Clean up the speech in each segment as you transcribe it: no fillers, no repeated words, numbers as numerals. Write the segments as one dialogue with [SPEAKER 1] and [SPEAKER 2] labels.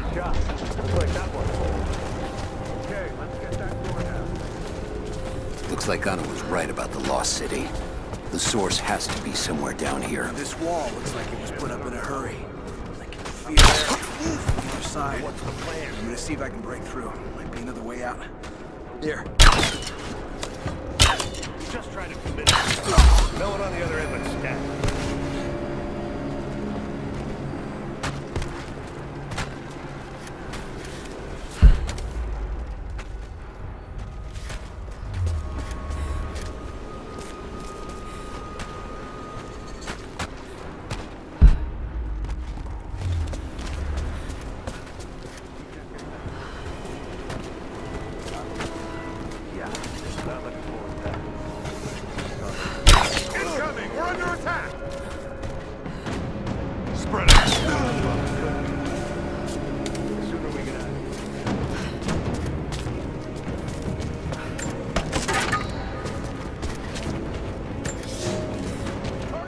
[SPEAKER 1] Great shot. Looks like that one. Okay, let's get that door down.
[SPEAKER 2] Looks like Anna was right about the lost city. The source has to be somewhere down here.
[SPEAKER 3] This wall looks like it was put up in a hurry. I can feel it from the other side.
[SPEAKER 1] What's the plan?
[SPEAKER 3] I'm gonna see if I can break through. Might be another way out. Here.
[SPEAKER 1] Just trying to commit. No one on the other end but Stat.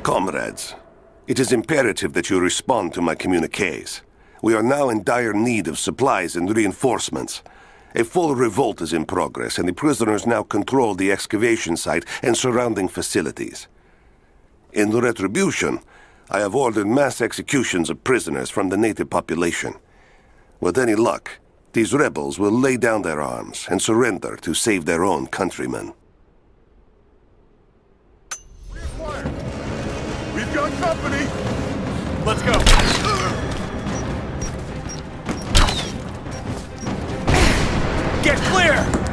[SPEAKER 4] Comrades, it is imperative that you respond to my communiques. We are now in dire need of supplies and reinforcements. A full revolt is in progress, and the prisoners now control the excavation site and surrounding facilities. In retribution, I have ordered mass executions of prisoners from the native population. With any luck, these rebels will lay down their arms and surrender to save their own countrymen.
[SPEAKER 1] We've got company! Let's go! Get clear!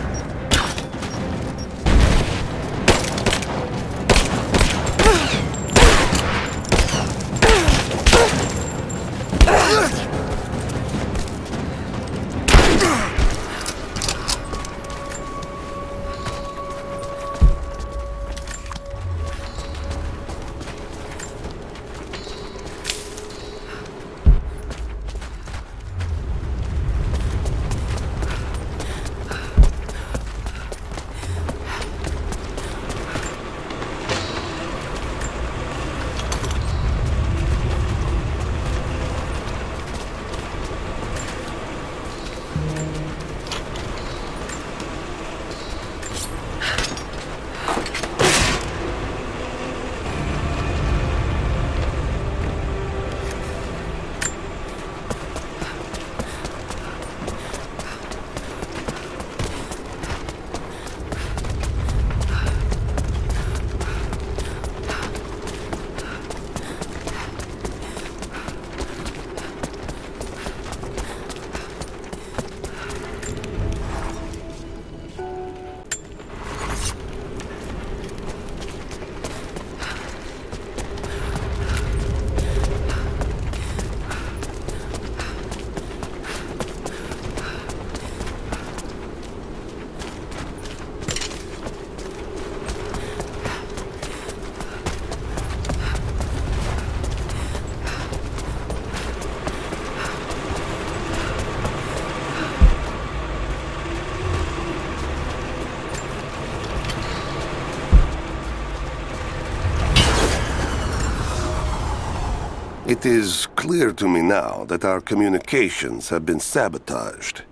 [SPEAKER 4] It is clear to me now that our communications have been sabotaged.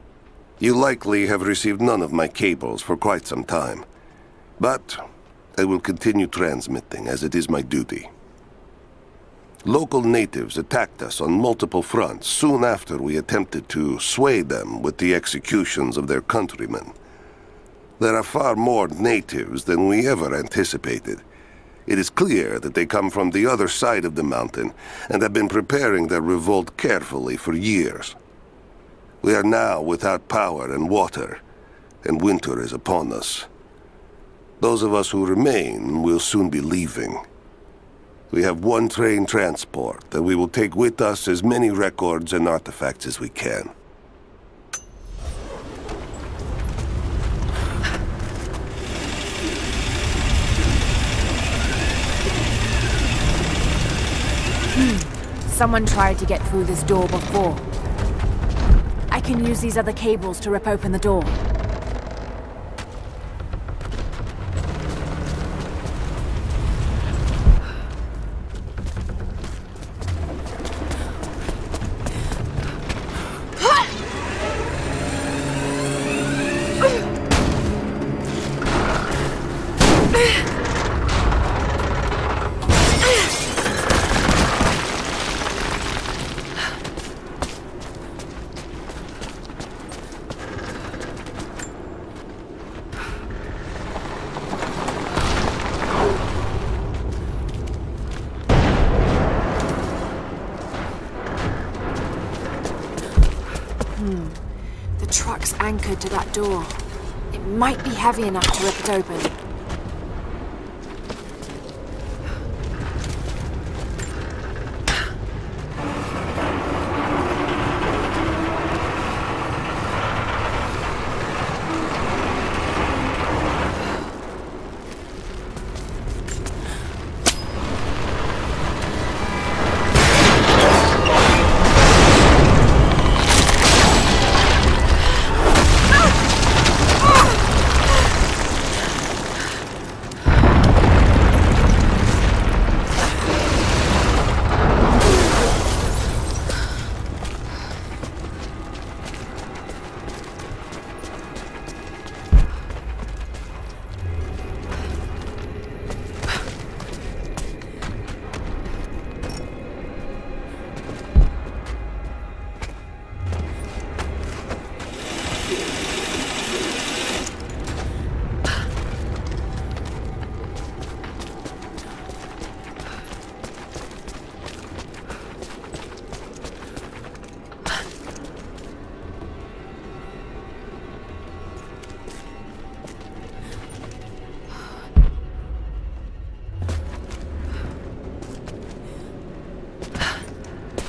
[SPEAKER 4] You likely have received none of my cables for quite some time. But I will continue transmitting, as it is my duty. Local natives attacked us on multiple fronts soon after we attempted to sway them with the executions of their countrymen. There are far more natives than we ever anticipated. It is clear that they come from the other side of the mountain and have been preparing their revolt carefully for years. We are now without power and water, and winter is upon us. Those of us who remain will soon be leaving. We have one train transport, and we will take with us as many records and artifacts as we can.
[SPEAKER 5] Someone tried to get through this door before. I can use these other cables to rip open the door. The truck's anchored to that door. It might be heavy enough to rip it open.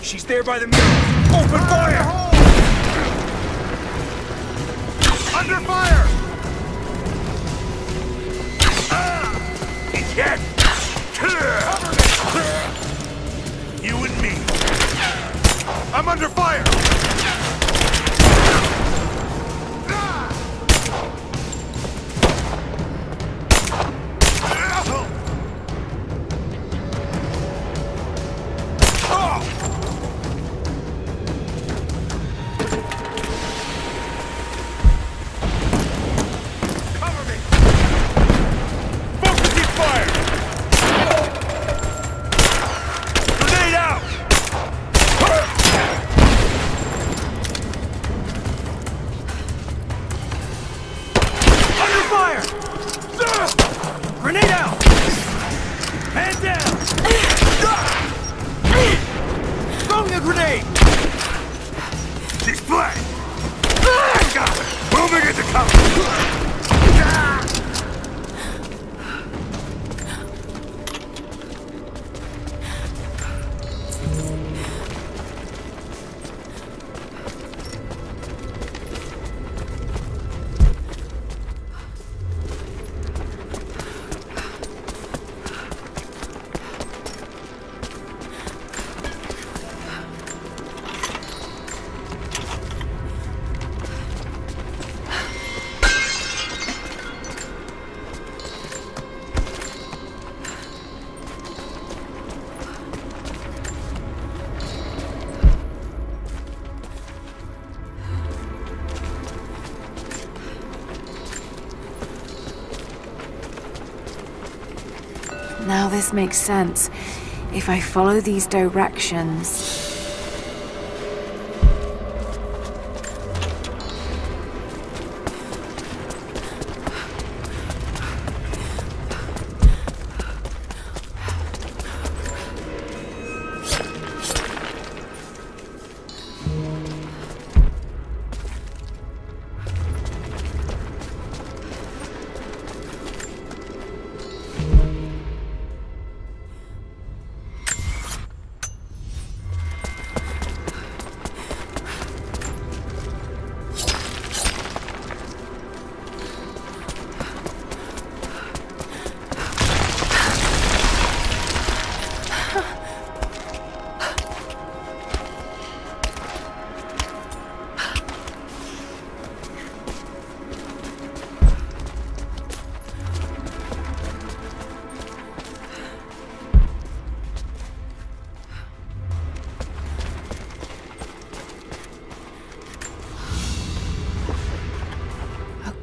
[SPEAKER 3] She's there by the mirror! Open fire!
[SPEAKER 1] Under fire!
[SPEAKER 3] He's dead! You and me!
[SPEAKER 1] I'm under fire!
[SPEAKER 5] Now this makes sense. If I follow these directions...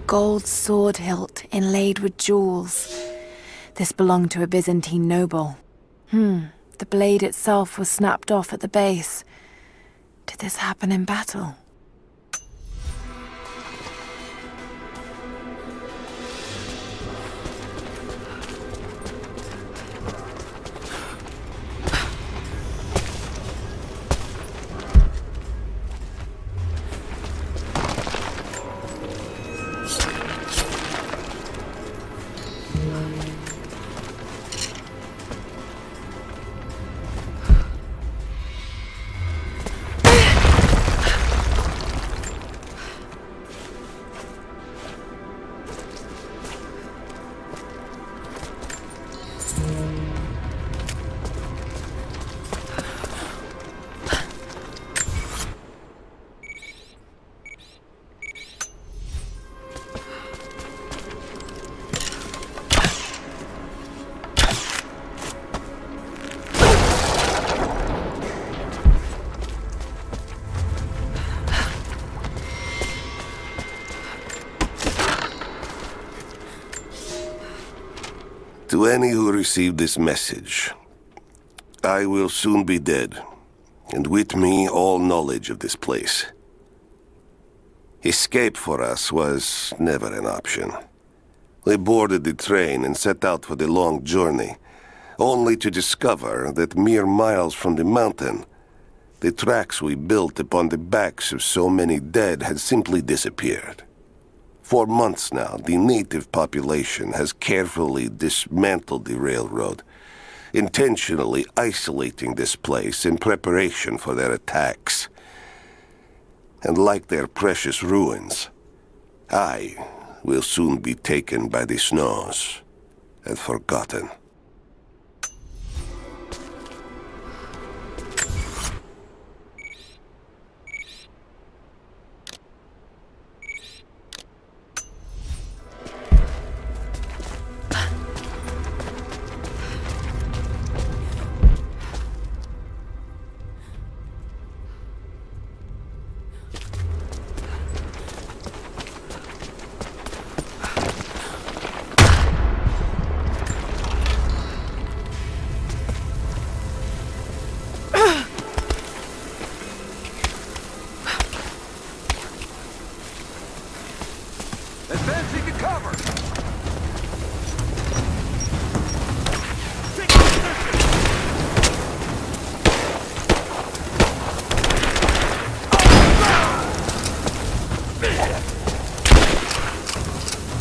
[SPEAKER 5] Gold sword hilt inlaid with jewels. This belonged to a Byzantine noble. The blade itself was snapped off at the base. Did this happen in battle?
[SPEAKER 4] To any who received this message, I will soon be dead, and with me all knowledge of this place. Escape for us was never an option. We boarded the train and set out for the long journey, only to discover that mere miles from the mountain, the tracks we built upon the backs of so many dead had simply disappeared. For months now, the native population has carefully dismantled the railroad, intentionally isolating this place in preparation for their attacks. And like their precious ruins, I will soon be taken by the snows and forgotten.
[SPEAKER 3] Advancing to cover!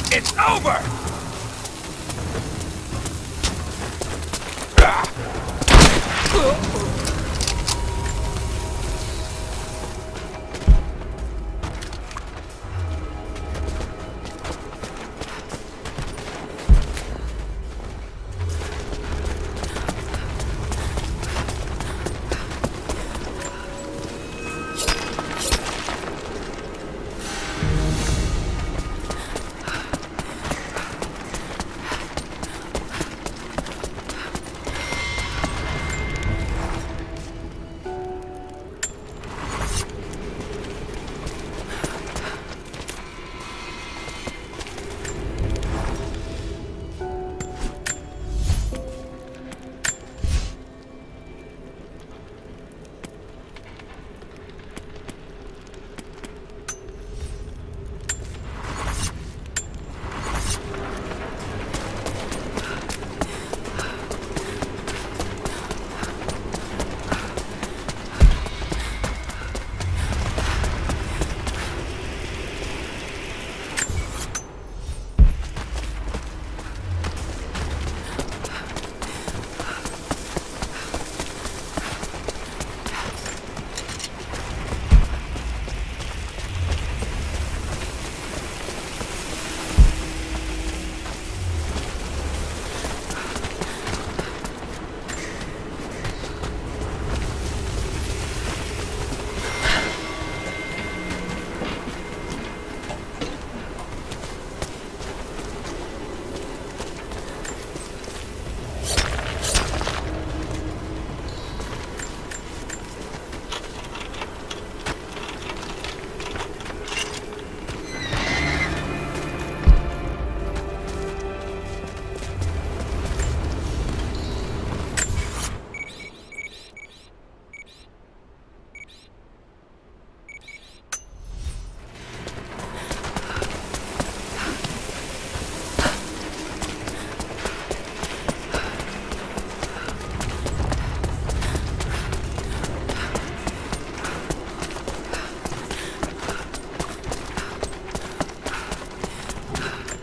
[SPEAKER 3] It's over!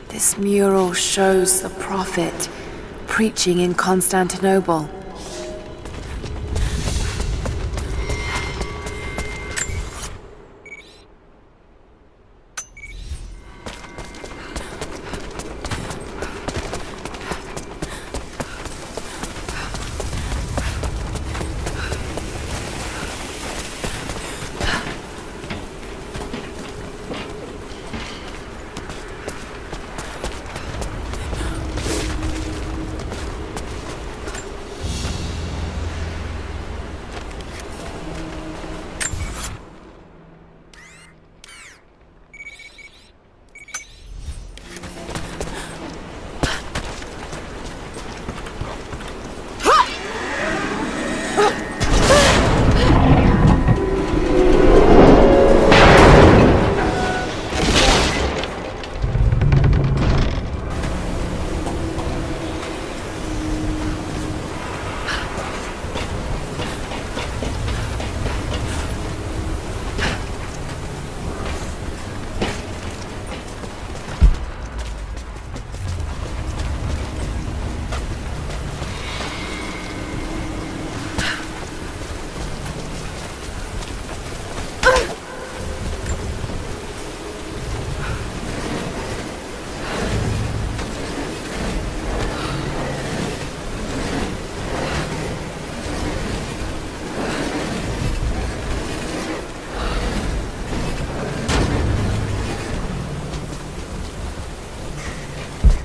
[SPEAKER 5] This mural shows the prophet preaching in Constantinople.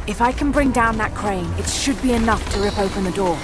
[SPEAKER 5] If I can bring down that crane, it should be enough to rip open the door.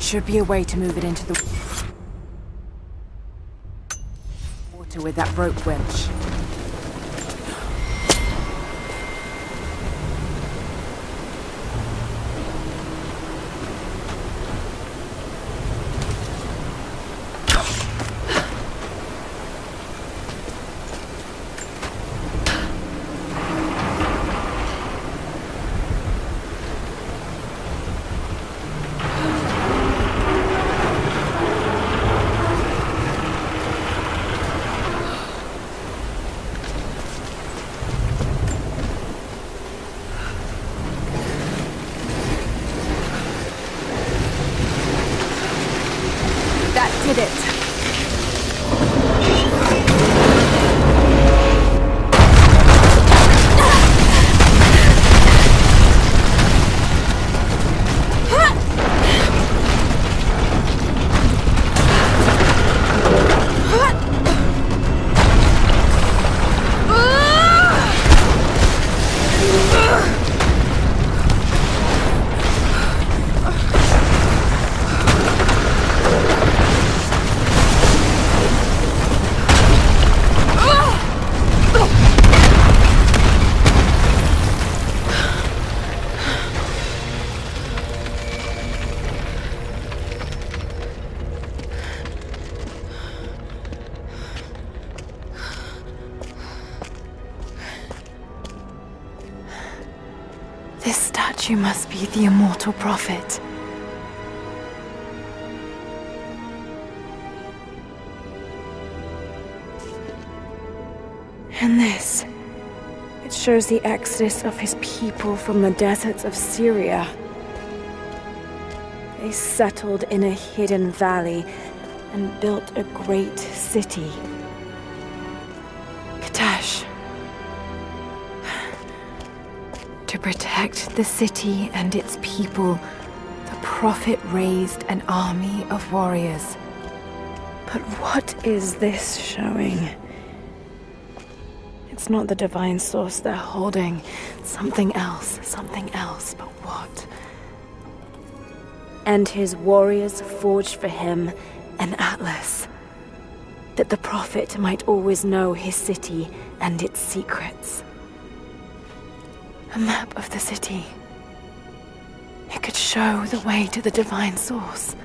[SPEAKER 5] Should be a way to move it into the water with that rope winch. That did it. This statue must be the immortal prophet. And this, it shows the exodus of his people from the deserts of Syria. They settled in a hidden valley and built a great city. Kitezh. To protect the city and its people, the prophet raised an army of warriors. But what is this showing? It's not the divine source they're holding. Something else, but what? And his warriors forged for him an atlas, that the prophet might always know his city and its secrets. A map of the city. It could show the way to the divine source.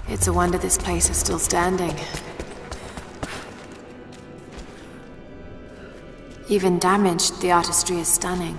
[SPEAKER 5] It's a wonder this place is still standing. Even damaged, the artistry is stunning.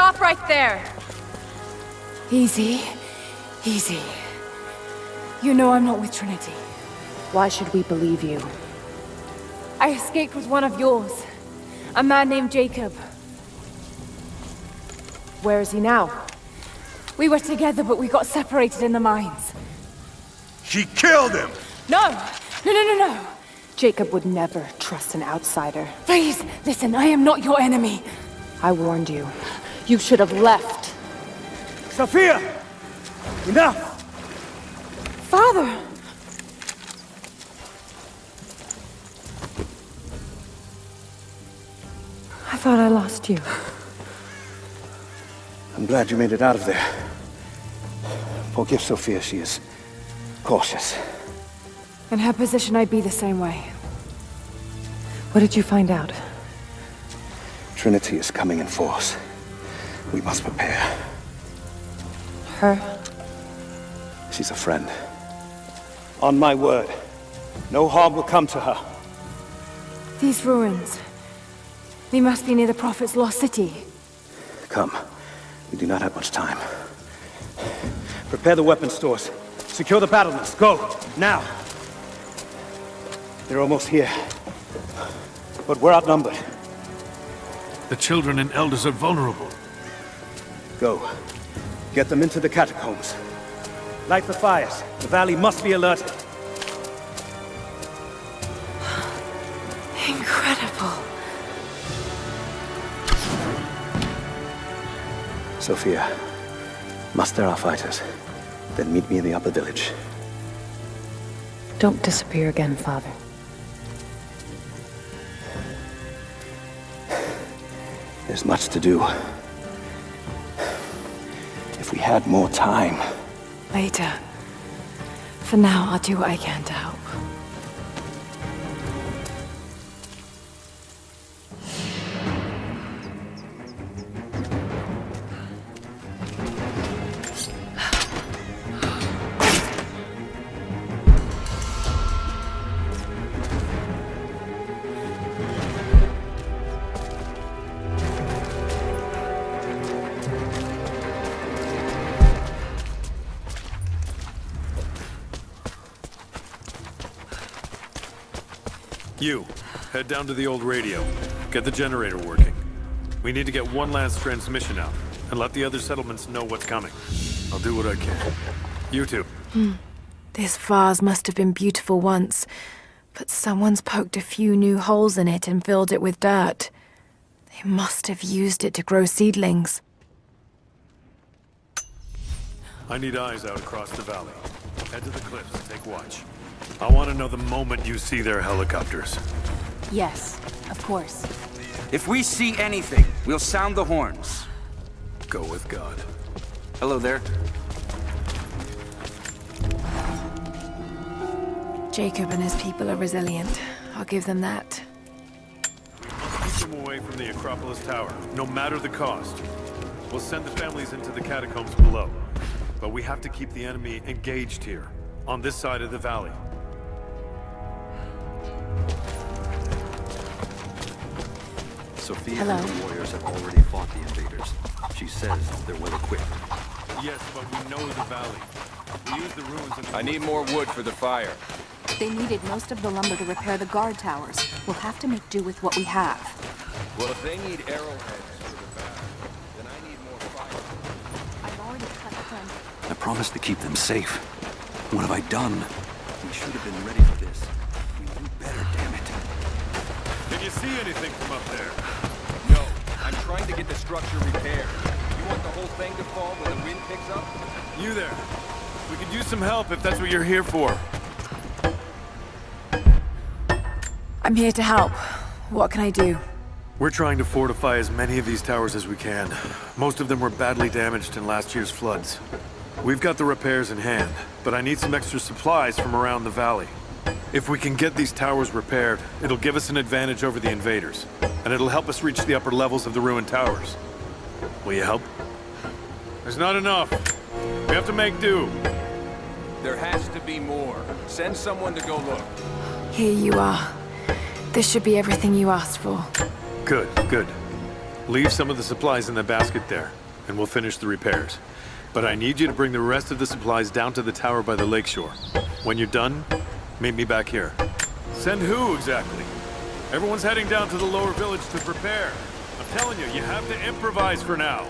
[SPEAKER 5] Stop right there! Easy. Easy. You know I'm not with Trinity. Why should we believe you? I escaped with one of yours. A man named Jacob. Where is he now? We were together, but we got separated in the mines.
[SPEAKER 1] She killed him!
[SPEAKER 5] No! No! Jacob would never trust an outsider. Please, listen, I am not your enemy. I warned you. You should have left.
[SPEAKER 3] Sophia! Enough!
[SPEAKER 5] Father! I thought I lost you.
[SPEAKER 3] I'm glad you made it out of there. Forgive Sophia, she is cautious.
[SPEAKER 5] In her position, I'd be the same way. What did you find out?
[SPEAKER 3] Trinity is coming in force. We must prepare.
[SPEAKER 5] Her?
[SPEAKER 3] She's a friend. On my word, no harm will come to her.
[SPEAKER 5] These ruins. They must be near the Prophet's lost city.
[SPEAKER 3] Come. We do not have much time. Prepare the weapon stores. Secure the battlements. Go! Now! They're almost here. But we're outnumbered.
[SPEAKER 1] The children and elders are vulnerable.
[SPEAKER 3] Go. Get them into the catacombs. Light the fires. The valley must be alerted.
[SPEAKER 5] Incredible.
[SPEAKER 3] Sophia, muster our fighters. Then meet me in the upper village.
[SPEAKER 5] Don't disappear again, Father.
[SPEAKER 3] There's much to do. If we had more time.
[SPEAKER 5] Later. For now, I'll do what I can to help.
[SPEAKER 1] You, head down to the old radio. Get the generator working. We need to get one last transmission out, and let the other settlements know what's coming. I'll do what I can. You too.
[SPEAKER 5] This vase must have been beautiful once, but someone's poked a few new holes in it and filled it with dirt. They must have used it to grow seedlings.
[SPEAKER 1] I need eyes out across the valley. Head to the cliffs and take watch. I want to know the moment you see their helicopters.
[SPEAKER 5] Yes, of course.
[SPEAKER 6] If we see anything, we'll sound the horns.
[SPEAKER 1] Go with God.
[SPEAKER 6] Hello there.
[SPEAKER 5] Jacob and his people are resilient. I'll give them that.
[SPEAKER 1] Keep them away from the Acropolis Tower, no matter the cost. We'll send the families into the catacombs below. But we have to keep the enemy engaged here, on this side of the valley.
[SPEAKER 7] Sophia
[SPEAKER 5] Hello.
[SPEAKER 7] and the warriors have already fought the invaders. She says they're well equipped.
[SPEAKER 1] Yes, but we know the valley. We use the ruins and...
[SPEAKER 8] I need more wood for the fire.
[SPEAKER 9] They needed most of the lumber to repair the guard towers. We'll have to make do with what we have.
[SPEAKER 8] Well, if they need arrowheads for the battle, then I need more fire.
[SPEAKER 9] I've already cut them.
[SPEAKER 2] I promised to keep them safe. What have I done? We should have been ready for this. We knew better, damn it.
[SPEAKER 1] Can you see anything from up there?
[SPEAKER 8] No, I'm trying to get the structure repaired. You want the whole thing to fall when the wind picks up?
[SPEAKER 1] You there. We could use some help if that's what you're here for.
[SPEAKER 5] I'm here to help. What can I do?
[SPEAKER 1] We're trying to fortify as many of these towers as we can. Most of them were badly damaged in last year's floods. We've got the repairs in hand, but I need some extra supplies from around the valley. If we can get these towers repaired, it'll give us an advantage over the invaders, and it'll help us reach the upper levels of the ruined towers. Will you help? There's not enough. We have to make do.
[SPEAKER 8] There has to be more. Send someone to go look.
[SPEAKER 5] Here you are. This should be everything you asked for.
[SPEAKER 1] Good, good. Leave some of the supplies in the basket there, and we'll finish the repairs. But I need you to bring the rest of the supplies down to the tower by the lakeshore. When you're done, meet me back here. Send who, exactly? Everyone's heading down to the lower village to prepare. I'm telling you, you have to improvise for now.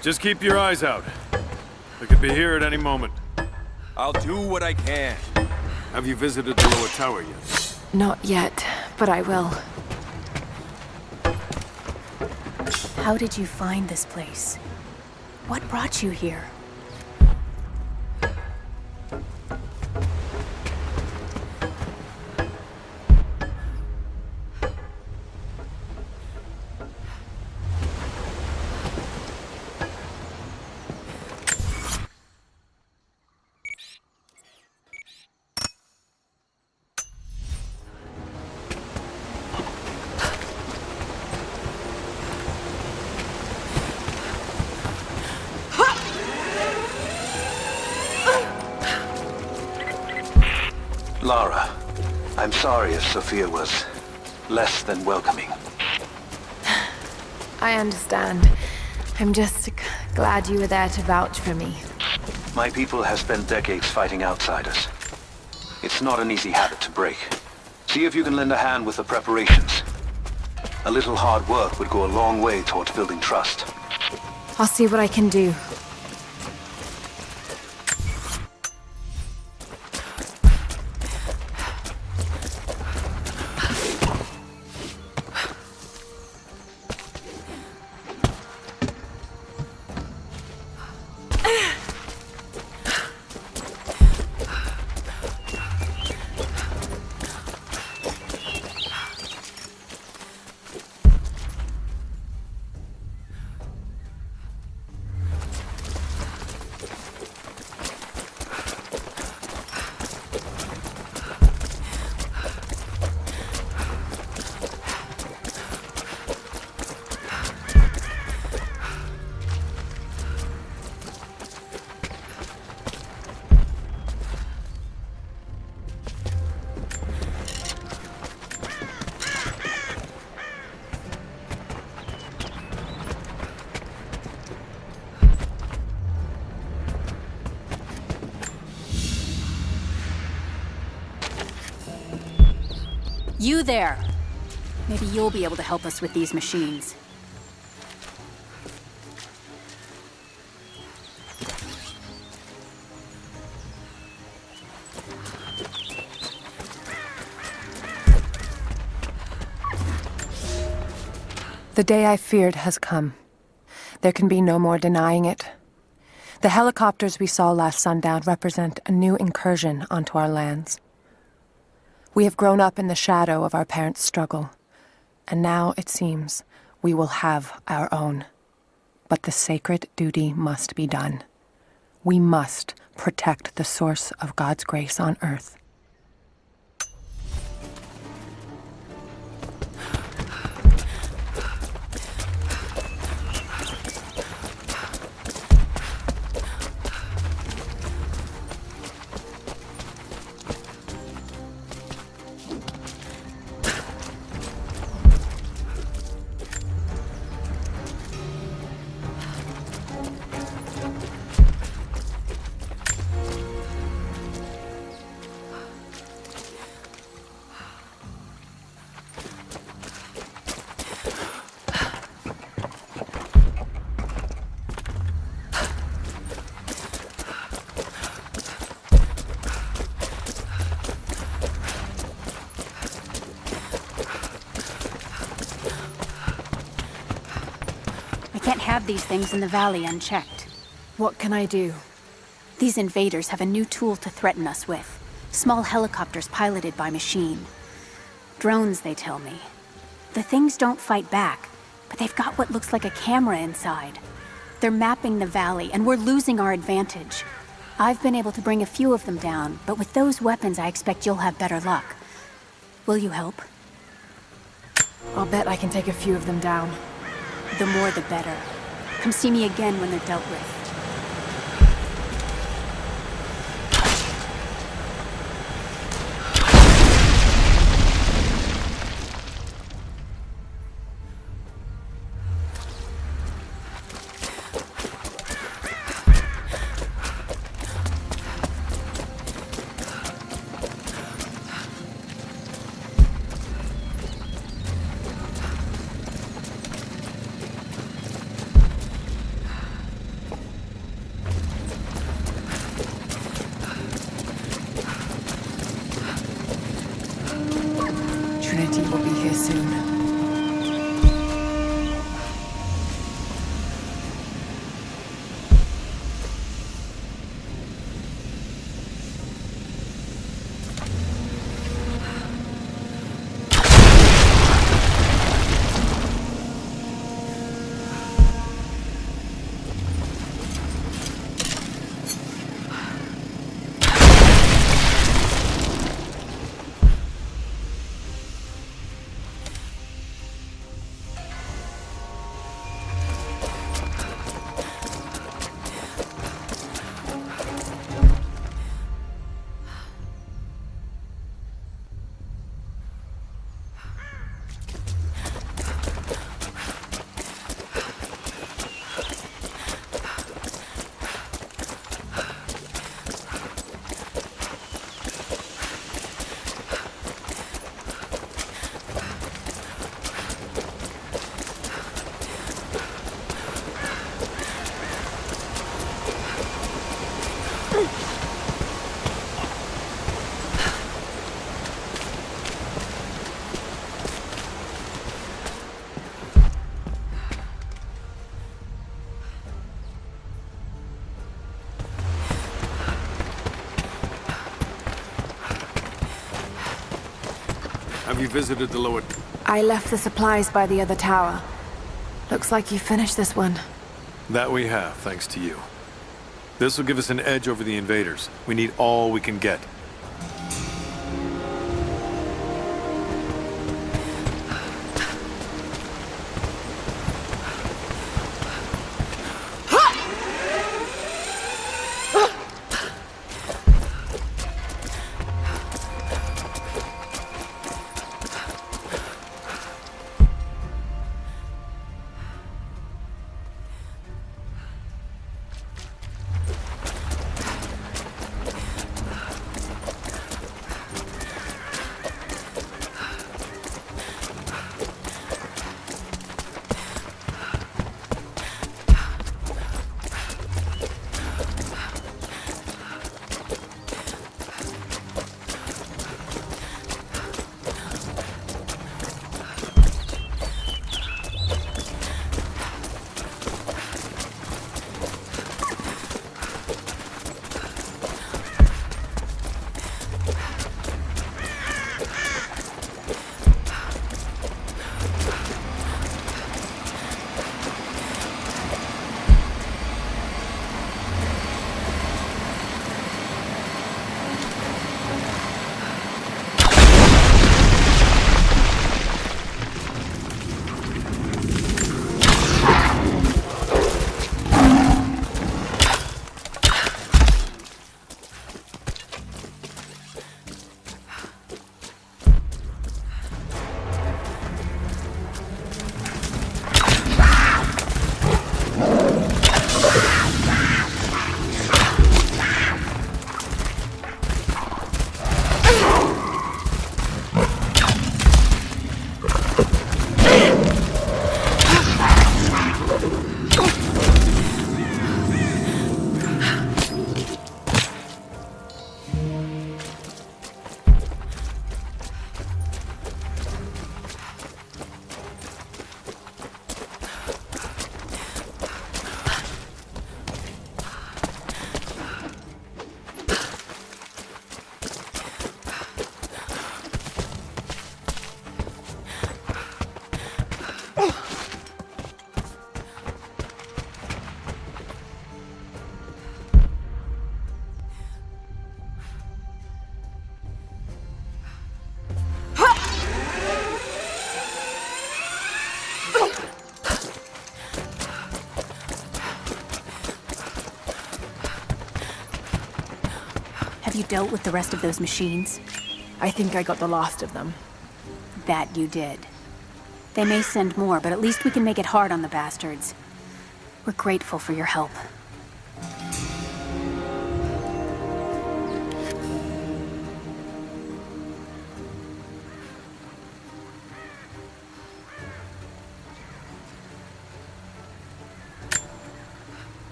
[SPEAKER 1] Just keep your eyes out. They could be here at any moment.
[SPEAKER 8] I'll do what I can.
[SPEAKER 1] Have you visited the lower tower yet?
[SPEAKER 5] Not yet, but I will.
[SPEAKER 9] How did you find this place? What brought you here?
[SPEAKER 3] Lara, I'm sorry if Sophia was less than welcoming.
[SPEAKER 5] I understand. I'm just glad you were there to vouch for me.
[SPEAKER 3] My people have spent decades fighting outsiders. It's not an easy habit to break. See if you can lend a hand with the preparations. A little hard work would go a long way towards building trust.
[SPEAKER 5] I'll see what I can do.
[SPEAKER 9] You there! Maybe you'll be able to help us with these machines.
[SPEAKER 10] The day I feared has come. There can be no more denying it. The helicopters we saw last sundown represent a new incursion onto our lands. We have grown up in the shadow of our parents' struggle, and now, it seems, we will have our own. But the sacred duty must be done. We must protect the source of God's grace on Earth.
[SPEAKER 9] Have these things in the valley unchecked.
[SPEAKER 5] What can I do?
[SPEAKER 9] These invaders have a new tool to threaten us with. Small helicopters piloted by machine. Drones, they tell me. The things don't fight back, but they've got what looks like a camera inside. They're mapping the valley, and we're losing our advantage. I've been able to bring a few of them down, but with those weapons I expect you'll have better luck. Will you help?
[SPEAKER 5] I'll bet I can take a few of them down.
[SPEAKER 9] The more the better. Come see me again when they're dealt with.
[SPEAKER 5] Trinity will be here soon.
[SPEAKER 1] Have you visited the lower...
[SPEAKER 5] I left the supplies by the other tower. Looks like you finished this one.
[SPEAKER 1] That we have, thanks to you. This will give us an edge over the invaders. We need all we can get.
[SPEAKER 9] Have you dealt with the rest of those machines?
[SPEAKER 5] I think I got the last of them.
[SPEAKER 9] That you did. They may send more, but at least we can make it hard on the bastards. We're grateful for your help.